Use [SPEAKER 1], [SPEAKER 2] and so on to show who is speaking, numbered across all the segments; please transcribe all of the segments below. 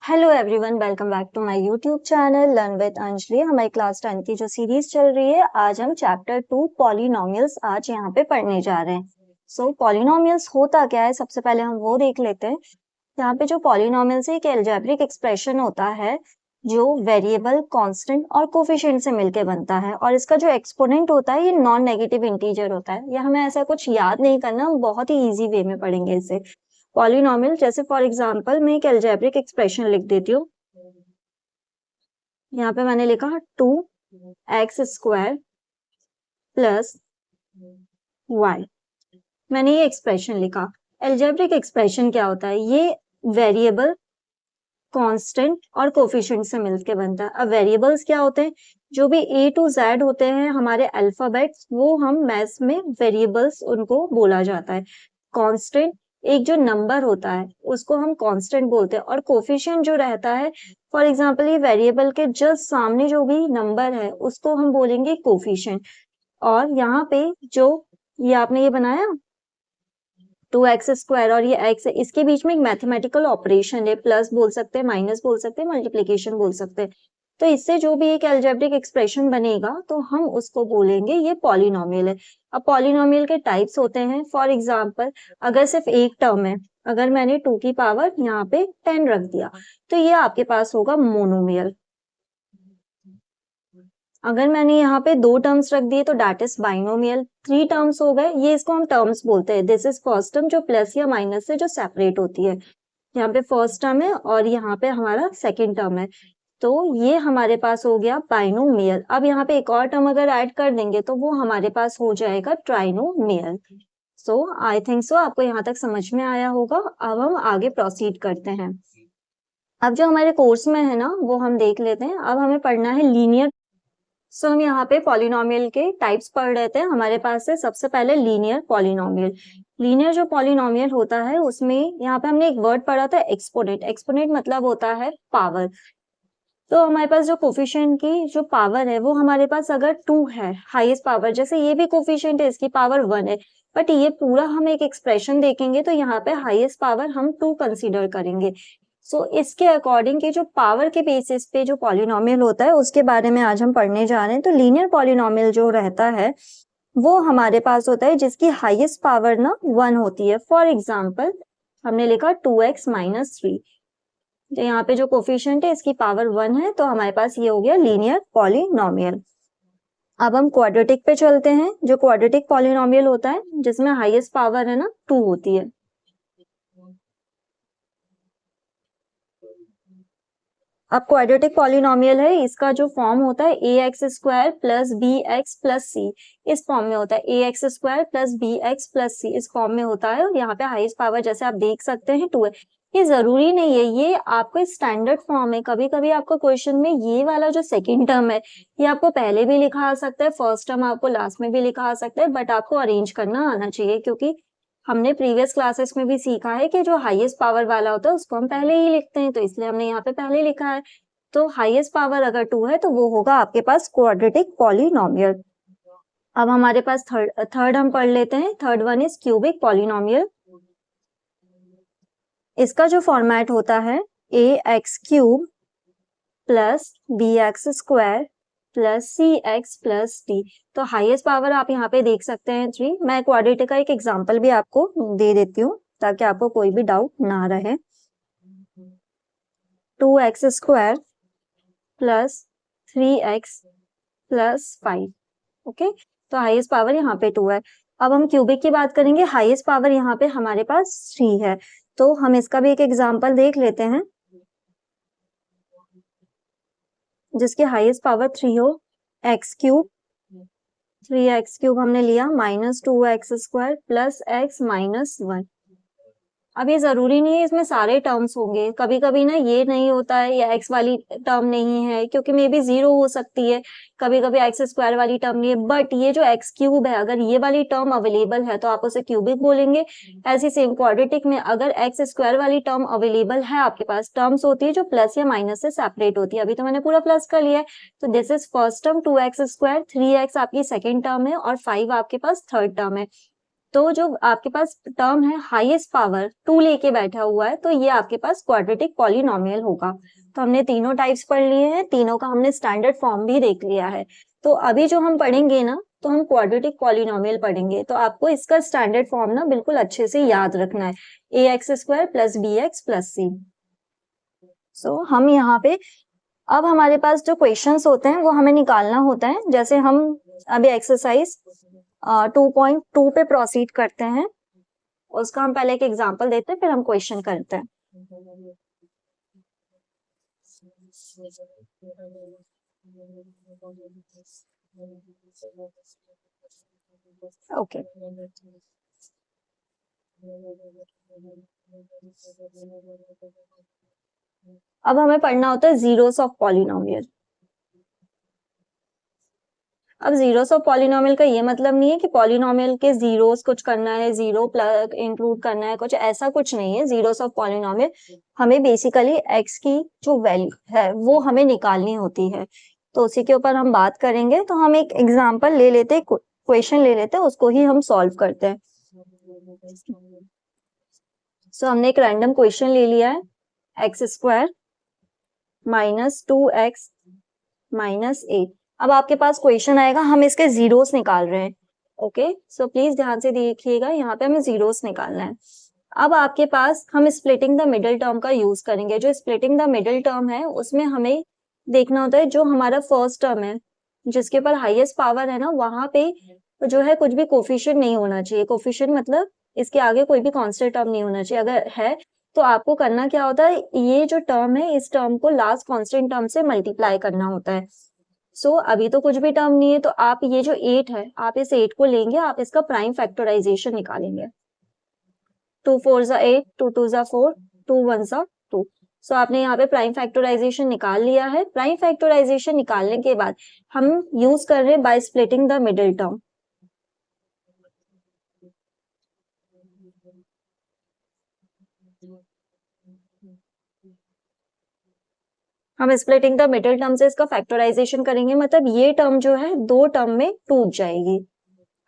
[SPEAKER 1] Hello everyone, welcome back to my YouTube channel learn with Anjali. हमारी class 10 की जो series चल रही है, आज हम चैप्टर 2 पॉलिनोमियल्स आज यहाँ पे पढ़ने जा रहे हैं। सो पॉलिनोमियल्स होता क्या है, सबसे पहले हम वो देख लेते हैं। यहाँ पे जो पॉलिनोमियल्स है, एक अलजेब्रिक एक्सप्रेशन होता है जो वेरिएबल, कांस्टेंट और कोफिशिएंट से मिलके बनता है, और इसका जो एक्सपोनेंट होता है ये नॉन नेगेटिव इंटीजर होता है। या हमें ऐसा कुछ याद नहीं करना, हम बहुत ही इजी वे में पढ़ेंगे इसे। पॉलिनोमियल जैसे फॉर एग्जांपल मैं एक अलजेब्रिक एक्सप्रेशन लिख देती हूँ। यहाँ पे मैंने लिखा 2x² प्लस y। मैंने ये एक्सप्रेशन लिखा। अलजेब्रिक एक्सप्रेशन क्या होता है? ये वेरिएबल, कांस्टेंट और कोफिशिएंट से मिलके बनता है। अब वेरिएबल्स क्या होते हैं? जो भी A to Z होते हैं हमारे अल्फाबेट्स, वो हम मैथ्स में वेरिएबल्स उनको बोला जाता है। कांस्टेंट एक जो नंबर होता है उसको हम कांस्टेंट बोलते हैं, और कोफिशिएंट जो रहता है, फॉर एग्जांपल ये वेरिएबल के जस्ट सामने जो भी नंबर है उसको हम बोलेंगे कोफिशिएंट। और यहाँ पे जो ये आपने ये बनाया 2x² और ये x है, इसके बीच में एक मैथमेटिकल ऑपरेशन है, प्लस बोल सकते हैं, माइनस बोल सकते हैं, मल्टीप्लिकेशन बोल सकते हैं। तो इससे जो भी एक अलजेब्रिक एक्सप्रेशन बनेगा तो हम उसको बोलेंगे ये पॉलिनोमियल है। अब पॉलिनोमियल के टाइप्स होते हैं, फॉर एग्जांपल अगर सिर्फ एक टर्म है, अगर मैंने 2 की पावर यहाँ पे 10 रख दिया तो ये आपके पास होगा मोनोमियल। अगर मैंने यहाँ पे 2 टर्म्स रख दिए तो दैट इज बाइनोमियल। 3 टर्म्स हो गए, ये इसको हम टर्म्स बोलते हैं। दिस इज फर्स्ट टर्म जो प्लस या माइनस से जो सेपरेट होती है। यहाँ पे फर्स्ट टर्म है और यहाँ पे हमारा सेकेंड टर्म है, तो ये हमारे पास हो गया बाइनोमियल। अब यहाँ पे एक और टर्म अगर ऐड कर देंगे तो वो हमारे पास हो जाएगा trinomial. So I think so आपको यहाँ तक समझ में आया होगा। अब हम आगे प्रोसीड करते हैं। अब जो हमारे कोर्स में है ना वो हम देख लेते हैं। अब हमें पढ़ना है लीनियर। सो हम यहाँ पे पॉलिनोमियल के टाइप्स पढ़ रहे थे। हमारे पास है सबसे पहले लीनियर पॉलिनोमियल। लीनियर जो पॉलिनोमियल होता है उसमें यहाँ पे हमने एक वर्ड पढ़ा था एक्सपोनेंट। एक्सपोनेंट मतलब होता है पावर। तो हमारे पास जो कोफिशिएंट की जो पावर है वो हमारे पास अगर 2 है, हाईएस्ट पावर, जैसे ये भी कोफिशिएंट है, इसकी पावर 1 है, बट ये पूरा हम एक एक्सप्रेशन देखेंगे तो यहाँ पे हाईएस्ट पावर हम 2 कंसीडर करेंगे। सो इसके अकॉर्डिंग के जो पावर के बेसिस पे जो पॉलिनोमियल होता है उसके बारे में आज हम पढ़ने जा रहे हैं। तो लीनियर पॉलिनोमियल जो रहता है वो हमारे पास होता है जिसकी हाईएस्ट पावर ना 1 होती है। फॉर एग्जाम्पल हमने लिखा 2x - 3, तो यहाँ पे जो कोफिशिएंट है इसकी पावर 1 है, तो हमारे पास ये हो गया लीनियर पॉलिनोमियल। अब हम क्वाड्रेटिक पे चलते हैं। जो क्वाड्रेटिक पॉलिनोमियल होता है जिसमें हाईएस्ट पावर है ना 2 होती है। अब क्वाड्रेटिक पॉलिनोमियल है, इसका जो फॉर्म होता है ax² plus bx plus c, इस फॉर्म में होता है। ax² plus bx plus c इस फॉर्म में होता है, और यहाँ पे हाईएस्ट पावर जैसे आप देख सकते हैं 2 है। ये जरूरी नहीं है, ये आपको स्टैंडर्ड फॉर्म है। कभी कभी आपको क्वेश्चन में ये वाला जो सेकेंड टर्म है ये आपको पहले भी लिखा आ सकता है, फर्स्ट टर्म आपको लास्ट में भी लिखा आ सकता है, बट आपको अरेंज करना आना चाहिए, क्योंकि हमने प्रीवियस क्लासेस में भी सीखा है कि जो हाईएस्ट पावर वाला होता है उसको हम पहले ही लिखते हैं, तो इसलिए हमने यहाँ पे पहले लिखा है। तो हाईएस्ट पावर अगर 2 है तो वो होगा आपके पास क्वाड्रेटिक पॉलिनोमियल। अब हमारे पास थर्ड हम पढ़ लेते हैं। Third one is cubic polynomial. इसका जो फॉर्मेट होता है ax³ plus bx² plus cx plus d। तो हाईएस्ट पावर आप यहाँ पे देख सकते हैं 3। मैं क्वाड्रेटिक का एक एग्जांपल भी आपको दे देती हूँ ताकि आपको कोई भी डाउट ना रहे। 2x² plus 3x plus 5। Okay, तो हाईएस्ट पावर यहाँ पे 2 है। अब हम क्यूबिक की बात करेंगे। हाईएस्ट पावर यहाँ पे हमारे पास 3 है, तो हम इसका भी एक एग्जांपल देख लेते हैं जिसकी हाईएस्ट पावर 3 हो। x³ 3x³ हमने लिया minus 2x² plus x minus 1। अब ये जरूरी नहीं है इसमें सारे टर्म्स होंगे, कभी कभी ना ये नहीं होता है, या x वाली टर्म नहीं है, क्योंकि मे बी 0 हो सकती है, कभी कभी x² वाली टर्म नहीं है, बट ये जो x³ है अगर ये वाली टर्म अवेलेबल है तो आप उसे क्यूबिक बोलेंगे। ऐसी सेम क्वाड्रेटिक में अगर x² वाली टर्म अवेलेबल है, आपके पास टर्म्स होती है जो प्लस या माइनस से सेपरेट होती है। अभी तो मैंने पूरा प्लस कर लिया है, तो this is first term 2x², 3x आपकी सेकेंड टर्म है और 5 आपके पास थर्ड टर्म है। तो जो आपके पास टर्म है हाईएस्ट पावर 2 लेके बैठा हुआ है, तो ये आपके पास क्वाड्रेटिक पॉलिनोमियल होगा। तो हमने तीनों टाइप्स पढ़ लिए हैं, तीनों का हमने स्टैंडर्ड फॉर्म भी देख लिया है। तो अभी जो हम पढ़ेंगे ना, तो हम क्वाड्रेटिक पॉलिनोमियल पढ़ेंगे। तो आपको इसका स्टैंडर्ड फॉर्म ना बिल्कुल अच्छे से याद रखना है, ax² + bx + c। सो हम यहाँ पे अब हमारे पास जो क्वेश्चंस होते हैं वो हमें निकालना होता है। जैसे हम अभी एक्सरसाइज 2.2 पे प्रोसीड करते हैं, उसका हम पहले एक एग्जांपल देते हैं, फिर हम क्वेश्चन करते हैं। ओके, अब हमें पढ़ना होता है जीरोस ऑफ पॉलिनोमियल। अब जीरोस ऑफ पॉलिनोमियल का ये मतलब नहीं है कि पॉलिनोमियल के जीरोस कुछ करना है, जीरो प्लस इंक्लूड करना है, कुछ ऐसा कुछ नहीं है। जीरोस ऑफ पॉलिनोमियल हमें बेसिकली एक्स की जो वैल्यू है वो हमें निकालनी होती है, तो उसी के ऊपर हम बात करेंगे। तो हम एक एग्जांपल ले लेते, क्वेश्चन ले लेते हैं, उसको ही हम सॉल्व करते हैं। सो हमने एक रैंडम क्वेश्चन ले लिया है, x² - 2x - 8। अब आपके पास क्वेश्चन आएगा, हम इसके जीरोस निकाल रहे हैं। ओके, सो प्लीज ध्यान से देखिएगा, यहाँ पे हमें जीरोस निकालना है। अब आपके पास हम स्प्लिटिंग द मिडिल टर्म का यूज करेंगे। जो स्प्लिटिंग द मिडिल टर्म है उसमें हमें देखना होता है जो हमारा फर्स्ट टर्म है जिसके ऊपर हाईएस्ट पावर है ना, वहां पे जो है कुछ भी कोफिशिएंट नहीं होना चाहिए। कोफिशिएंट मतलब इसके आगे कोई भी कांस्टेंट टर्म नहीं होना चाहिए। अगर है तो आपको करना क्या होता है, ये जो टर्म है इस टर्म को लास्ट कांस्टेंट टर्म से मल्टीप्लाई करना होता है। सो अभी तो कुछ भी टर्म नहीं है, तो आप ये जो 8 है, आप इस 8 को लेंगे, आप इसका प्राइम फैक्टराइजेशन निकालेंगे। 2 4 ज़ा 8, 2 2 ज़ा 4, 2 1 ज़ा 2। सो आपने यहाँ पे प्राइम फैक्टराइजेशन निकाल लिया है। प्राइम फैक्टराइजेशन निकालने के बाद हम यूज कर रहे हैं by splitting the middle term. हम स्प्लिटिंग द मिडिल टर्म से इसका फैक्टराइजेशन करेंगे, मतलब ये टर्म जो है दो टर्म में टूट जाएगी।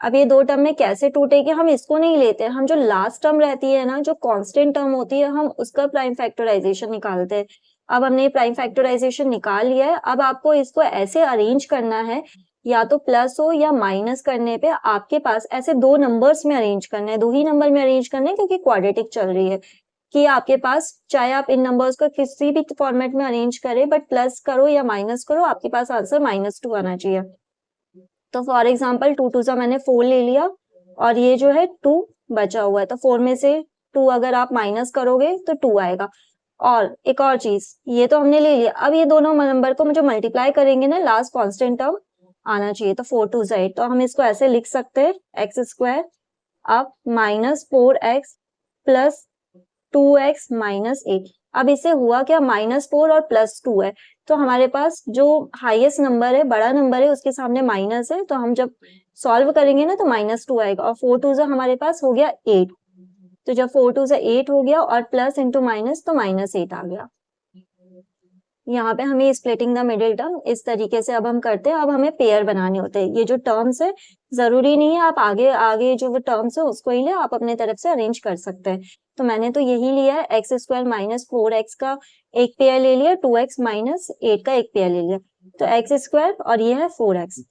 [SPEAKER 1] अब ये दो टर्म में कैसे टूटेगी, हम इसको नहीं लेते, हम जो लास्ट टर्म रहती है ना, जो कांस्टेंट टर्म होती है, हम उसका प्राइम फैक्टराइजेशन निकालते हैं। अब हमने प्राइम फैक्टराइजेशन निकाल लिया है। अब आपको इसको ऐसे अरेंज करना है, या तो प्लस हो या माइनस करने पे आपके पास ऐसे दो नंबर्स में अरेंज करना है, दो ही नंबर में अरेंज करना है, क्योंकि क्वाड्रेटिक चल रही है कि आपके पास चाहे आप इन नंबर्स को किसी भी फॉर्मेट में अरेंज करें, बट प्लस करो या माइनस करो, आपके पास आंसर -2 आना चाहिए। तो फॉर एग्जाम्पल 2 2 सा मैंने 4 ले लिया और ये जो है 2 बचा हुआ है, तो 4 में से 2 अगर आप माइनस करोगे तो 2 आएगा। और एक और चीज, ये तो हमने ले लिया, अब ये दोनों नंबर को जो मल्टीप्लाई करेंगे ना, लास्ट कांस्टेंट टर्म आना चाहिए। तो 4 2 8, तो हम इसको ऐसे लिख सकते हैं, x² अब -4x + 2x - 8। अब इसे हुआ क्या, -4 और +2 है, तो हमारे पास जो हाईएस्ट नंबर है, बड़ा नंबर है, उसके सामने माइनस है, तो हम जब सॉल्व करेंगे ना तो -2 आएगा। और 4 2 हमारे पास हो गया 8, तो जब 4 2 8 हो गया और प्लस इंटू माइनस तो -8 आ गया। यहाँ पे हमें स्प्लिटिंग द मिडिल टर्म इस तरीके से अब हम करते हैं। अब हमें पेयर बनाने होते हैं। ये जो टर्म्स है जरूरी नहीं है आप आगे आगे जो वो टर्म्स है उसको ही ले, आप अपने तरफ से अरेंज कर सकते हैं। तो मैंने तो यही लिया है, x² - 4x का एक पेयर ले लिया, 2x - 8 का एक पेयर ले लिया, तो x² और ये है 4x।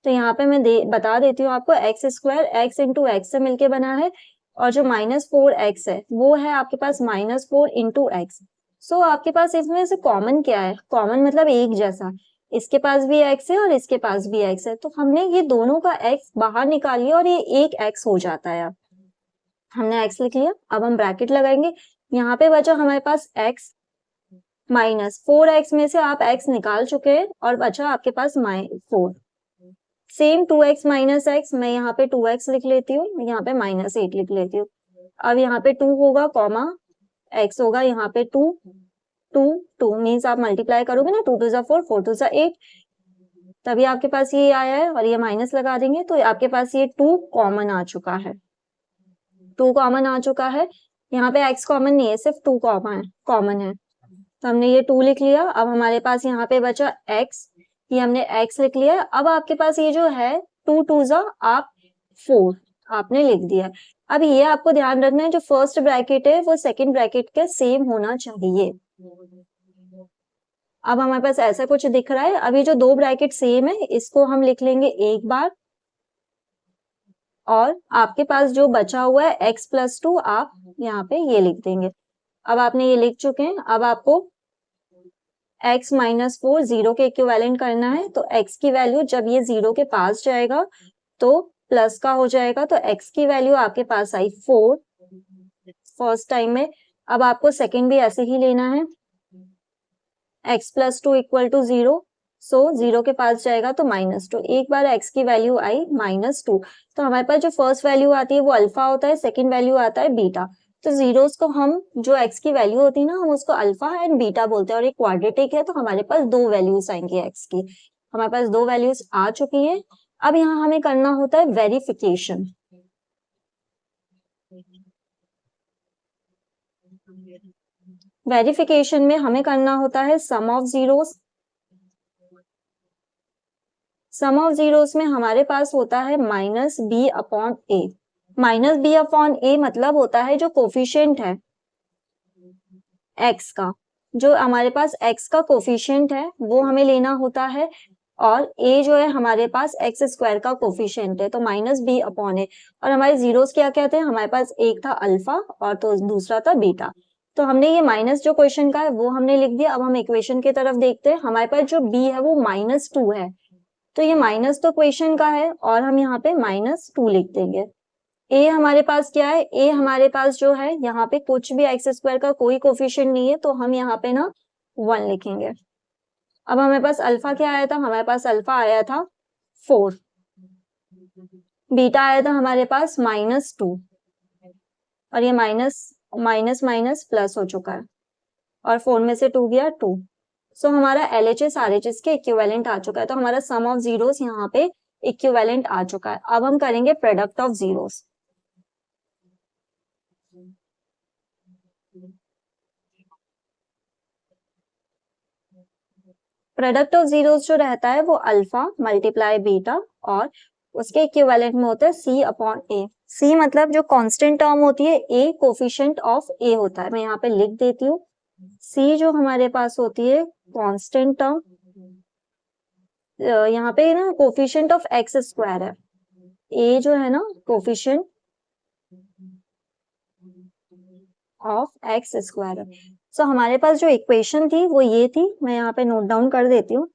[SPEAKER 1] तो यहाँ पे मैं बता देती हूँ आपको, x² x इंटू एक्स से मिलके बना है, और जो -4x है वो है आपके पास -4 इंटू एक्स। सो आपके पास इसमें से कॉमन क्या है, कॉमन मतलब एक जैसा, इसके पास भी x है और इसके पास भी x है, तो हमने ये दोनों का x बाहर निकाल लिया और ये एक x हो जाता है। अब हमने x लिख लिया, अब हम ब्रैकेट लगाएंगे, यहाँ पे बचा हमारे पास x -4x में से आप x निकाल चुके हैं और बचा आपके पास -4। सेम 2x - x, मैं यहाँ पे 2x लिख लेती हूँ, यहाँ पे -8 लिख लेती हूँ। अब यहाँ पे 2 होगा, कॉमा x होगा, यहाँ पे 2 2 2 मीन्स आप मल्टीप्लाई करोगे ना, 2 2 ज़ा 4, 4 2 ज़ा 8, तभी आपके पास ये आया है, और ये माइनस लगा देंगे तो आपके पास ये 2 कॉमन आ चुका है। 2 कॉमन आ चुका है, यहाँ पे x कॉमन नहीं है, सिर्फ 2 कॉमन है, तो हमने ये 2 लिख लिया। अब हमारे पास यहाँ पे बचा x, ये हमने x लिख लिया। अब आपके पास ये जो है 2 2 ज़ा आप 4, आपने लिख दिया। अब ये आपको ध्यान रखना है, जो फर्स्ट ब्रैकेट है वो सेकंड ब्रैकेट के सेम होना चाहिए। अब हमारे पास ऐसा कुछ दिख रहा है। अभी जो दो ब्रैकेट सेम है इसको हम लिख लेंगे एक बार, और आपके पास जो बचा हुआ है x+2 आप यहाँ पे ये लिख देंगे। अब आपने ये लिख चुके हैं। अब आपको x - 4 0 के इक्विवेलेंट करना है, तो x की वैल्यू जब ये 0 के पास जाएगा तो प्लस का हो जाएगा, तो x की वैल्यू आपके पास आई 4 फर्स्ट टाइम में। अब आपको सेकंड भी ऐसे ही लेना है, x+2 = 0, सो 0 के पास जाएगा तो -2। एक बार x की वैल्यू आई -2, तो हमारे पास जो फर्स्ट वैल्यू आती है वो अल्फा होता है, सेकंड वैल्यू आता है बीटा। तो जीरोस को हम, जो x की वैल्यू होती है ना, हम उसको अल्फा एंड बीटा बोलते हैं, और एक क्वाड्रेटिक है तो हमारे पास दो वैल्यूज आएंगी x की। हमारे पास दो वैल्यूज आ चुकी हैं। अब यहाँ हमें करना होता है वेरिफिकेशन। वेरिफिकेशन में हमें करना होता है sum of zeros. Sum of zeros में हमारे पास होता है -b/a। -b/a मतलब होता है जो कोफिशिएंट है x का, जो हमारे पास x का कोफिशिएंट है वो हमें लेना होता है, और a जो है हमारे पास x² का कोफिशिएंट है, तो -b/a। और हमारे जीरोस क्या क्या थे, हमारे पास एक था अल्फा और तो दूसरा था बीटा। तो हमने ये माइनस जो क्वेश्चन का है वो हमने लिख दिया। अब हम इक्वेशन की तरफ देखते हैं। हमारे पास जो b है वो -2 है, तो ये माइनस तो क्वेश्चन का है और हम यहाँ पे -2 लिख देंगे। ए हमारे पास क्या है, ए हमारे पास जो है यहाँ पे कुछ भी x² का कोई कोफिशिएंट नहीं है, तो हम यहाँ पे ना 1 लिखेंगे। अब हमारे पास अल्फा क्या आया था, हमारे पास अल्फा आया था 4, बीटा आया था हमारे पास -2, और ये माइनस माइनस माइनस प्लस हो चुका है, और 4 में से 2 गया 2। सो हमारा LHS RHS के इक्विवेलेंट आ चुका है, तो हमारा सम ऑफ जीरोस यहाँ पे इक्विवेलेंट आ चुका है। अब हम करेंगे product of zeros. Product of zeros जो रहता है वो अल्फा मल्टीप्लाई बीटा, और उसके इक्विवेलेंट में होता है c/a। c मतलब जो कांस्टेंट टर्म होती है, a कोफिशिएंट ऑफ a होता है। मैं यहाँ पे लिख देती हूँ, c जो हमारे पास होती है कांस्टेंट टर्म, यहाँ पे ना कोफिशिएंट ऑफ x² है, a जो है ना कोफिशिएंट ऑफ x² है। सो हमारे पास जो इक्वेशन थी वो ये थी, मैं यहाँ पे नोट डाउन कर देती हूँ।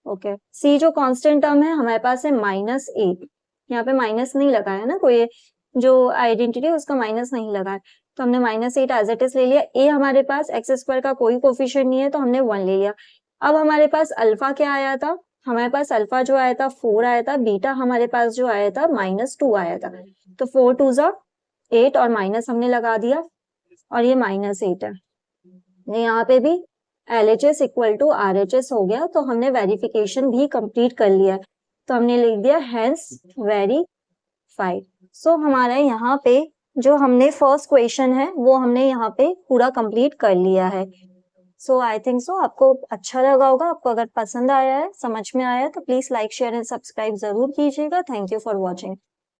[SPEAKER 1] ओके, c जो कांस्टेंट टर्म है हमारे पास है -8। यहाँ पे माइनस नहीं लगा है ना, कोई जो आइडेंटिटी है उसका माइनस नहीं लगा है, तो हमने -8 एज इट इज ले लिया। a हमारे पास x² का कोई कोफिशिएंट नहीं है, तो हमने 1 ले लिया। अब हमारे पास अल्फा क्या आया था, हमारे पास अल्फा जो आया था 4 आया था, बीटा हमारे पास जो आया था -2 आया था। तो 4 2 ज़ा 8 और माइनस हमने लगा दिया, और ये -8 है। यहाँ पे भी LHS = RHS हो गया, तो हमने वेरिफिकेशन भी कंप्लीट कर लिया। तो हमने लिख दिया हेंस वेरीफाइड। सो हमारा यहाँ पे जो हमने फर्स्ट क्वेश्चन है वो हमने यहाँ पे पूरा कंप्लीट कर लिया है। सो आई थिंक सो आपको अच्छा लगा होगा। आपको अगर पसंद आया है, समझ में आया है, तो please like share and subscribe जरूर कीजिएगा। Thank you for watching.